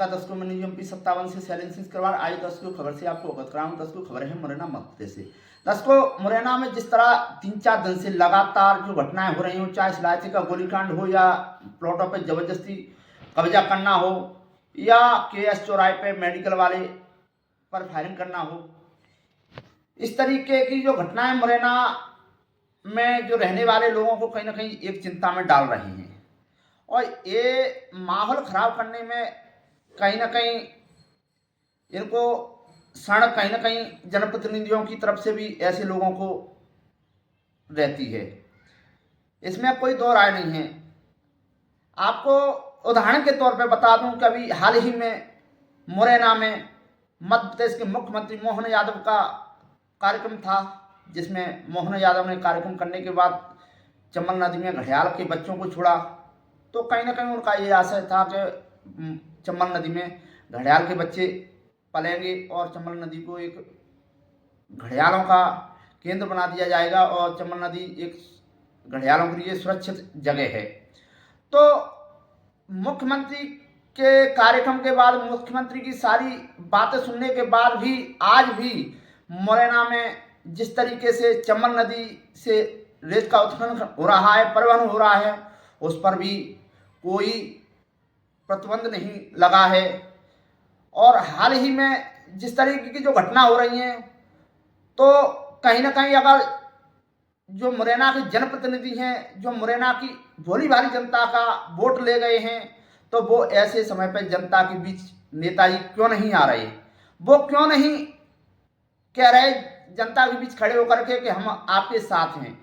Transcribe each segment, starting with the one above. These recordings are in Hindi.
दर्शकों में एमपी 57 से शैलेंद्र सिंह करवार। आज दर्शकों खबर से आपको अवगत कराऊं। दर्शकों खबर है मुरैना मध्य से। दर्शकों मुरैना में जिस तरह 3-4 दिन से लगातार जो घटनाएं हो रही हो, चाहे इलायची का गोलीकांड हो या प्लॉटों पर जबरदस्ती कब्जा करना हो या केएस चौराहे पे मेडिकल वाले पर फायरिंग करना हो, इस तरीके की जो घटनाएं मुरैना में जो रहने वाले लोगों को कहीं ना कहीं एक चिंता में डाल रही हैं और ये माहौल खराब करने में कहीं ना कहीं इनको क्षण कहीं ना कहीं जनप्रतिनिधियों की तरफ से भी ऐसे लोगों को रहती है। इसमें कोई दो राय नहीं है। आपको उदाहरण के तौर पे बता दूं कि अभी हाल ही में मुरैना में मध्य प्रदेश के मुख्यमंत्री मोहन यादव का कार्यक्रम था, जिसमें मोहन यादव ने कार्यक्रम करने के बाद चंबल नदी में घड़ियाल के बच्चों को छोड़ा। तो कहीं ना कहीं उनका ये आशय था कि चंबल नदी में घड़ियाल के बच्चे पलेंगे और चंबल नदी को एक घड़ियालों का केंद्र बना दिया जाएगा और चंबल नदी एक घड़ियालों के लिए सुरक्षित जगह है। तो मुख्यमंत्री के कार्यक्रम के बाद, मुख्यमंत्री की सारी बातें सुनने के बाद भी आज भी मुरैना में जिस तरीके से चंबल नदी से रेत का उत्खनन हो रहा है, परिवहन हो रहा है, उस पर भी कोई प्रतिबंध नहीं लगा है। और हाल ही में जिस तरीके की जो घटना हो रही हैं, तो कहीं ना कहीं अगर जो मुरैना के जनप्रतिनिधि हैं, जो मुरैना की भोली भाली जनता का वोट ले गए हैं, तो वो ऐसे समय पर जनता के बीच नेताजी क्यों नहीं आ रहे? वो क्यों नहीं कह रहे जनता के बीच खड़े होकर के कि हम आपके साथ हैं?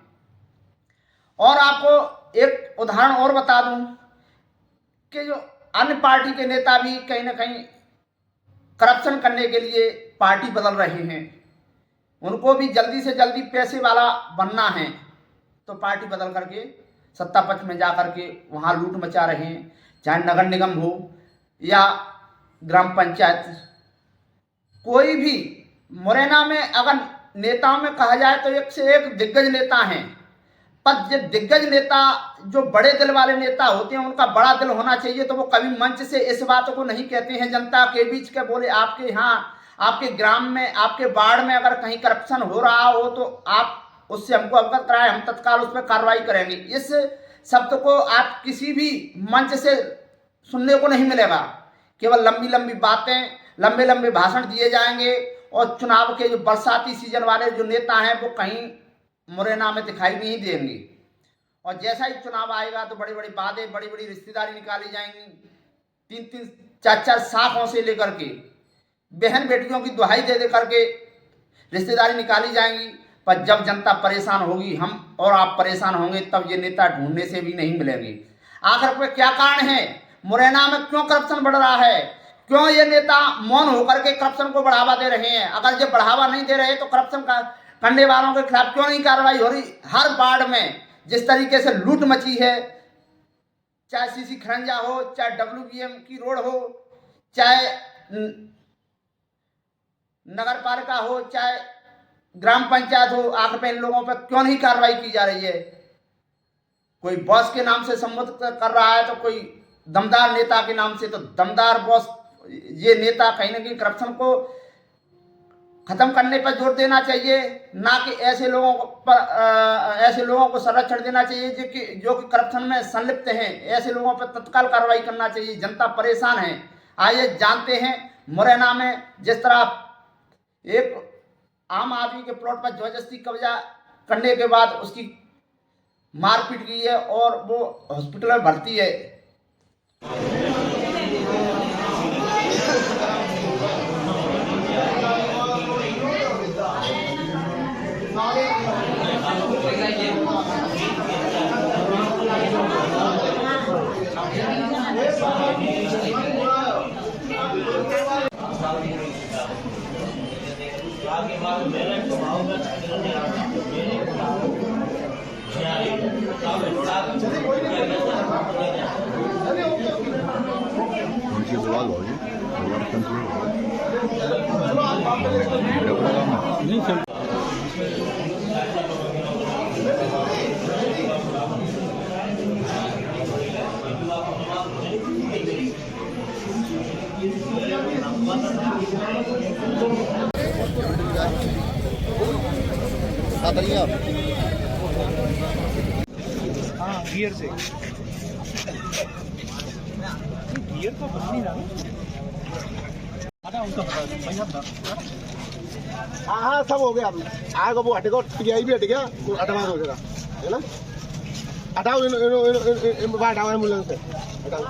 और आपको एक उदाहरण और बता दूं कि जो अन्य पार्टी के नेता भी कहीं ना कहीं करप्शन करने के लिए पार्टी बदल रहे हैं। उनको भी जल्दी से जल्दी पैसे वाला बनना है, तो पार्टी बदल करके सत्ता पक्ष में जा करके वहाँ लूट मचा रहे हैं, चाहे नगर निगम हो या ग्राम पंचायत। कोई भी मुरैना में अगर नेताओं में कहा जाए तो एक से एक दिग्गज नेता हैं, पर जो दिग्गज नेता, जो बड़े दिल वाले नेता होते हैं, उनका बड़ा दिल होना चाहिए। तो वो कभी मंच से इस बात को नहीं कहते हैं जनता के बीच के बोले आपके यहाँ, आपके ग्राम में, आपके वार्ड में अगर कहीं करप्शन हो रहा हो तो आप उससे हमको अवगत कराएं, हम तत्काल उस पर कार्रवाई करेंगे। इस शब्द को आप किसी भी मंच से सुनने को नहीं मिलेगा। केवल लंबी लंबी बातें, लंबे लंबे भाषण दिए जाएंगे और चुनाव के जो बरसाती सीजन वाले जो नेता हैं वो कहीं मुरैना में दिखाई नहीं देंगे। और जैसा ही चुनाव आएगा तो बड़ी बड़ी बातें, बड़ी बड़ी रिश्तेदारी निकाली जाएंगी, 3-3, 4-4 साखों से लेकर के बहन बेटियों की दुहाई दे दे करके रिश्तेदारी निकाली जाएंगी। पर जब जनता परेशान होगी, हम और आप परेशान होंगे, तब ये नेता ढूंढने से भी नहीं मिलेंगे। आखिर पे क्या कारण है? मुरैना में क्यों करप्शन बढ़ रहा है? क्यों ये नेता मौन होकर के करप्शन को बढ़ावा दे रहे हैं? अगर ये बढ़ावा नहीं दे रहे तो करप्शन का करने वालों के खिलाफ क्यों नहीं कार्रवाई हो रही? हर वार्ड में जिस तरीके से लूट मची है, चाहे सीसी खरंजा हो, चाहे WBM की रोड हो, चाहे नगर पालिका हो, चाहे ग्राम पंचायत हो, आखिर पे इन लोगों पर क्यों नहीं कार्रवाई की जा रही है? कोई बॉस के नाम से संबोधित कर रहा है तो कोई दमदार नेता के नाम से, तो दमदार बॉस ये नेता कहीं ना कहीं करप्शन को खत्म करने पर जोर देना चाहिए, ना कि ऐसे लोगों को संरक्षण देना चाहिए जो कि करप्शन में संलिप्त हैं। ऐसे लोगों पर तत्काल कार्रवाई करना चाहिए। जनता परेशान है। आइए जानते हैं मुरैना में जिस तरह एक आम आदमी के प्लॉट पर जबरदस्ती कब्जा करने के बाद उसकी मारपीट की है और वो हॉस्पिटल में भर्ती है। हाँ गियर से गियर तो बस नहीं रहा हाँ हाँ सब हो गया। आएगा वो हटेगा, टीआई भी हट गया, वो एडवांस हो जाएगा, है ना। हटाओ इन हटाओ एम्बुलेंस से हटाओ।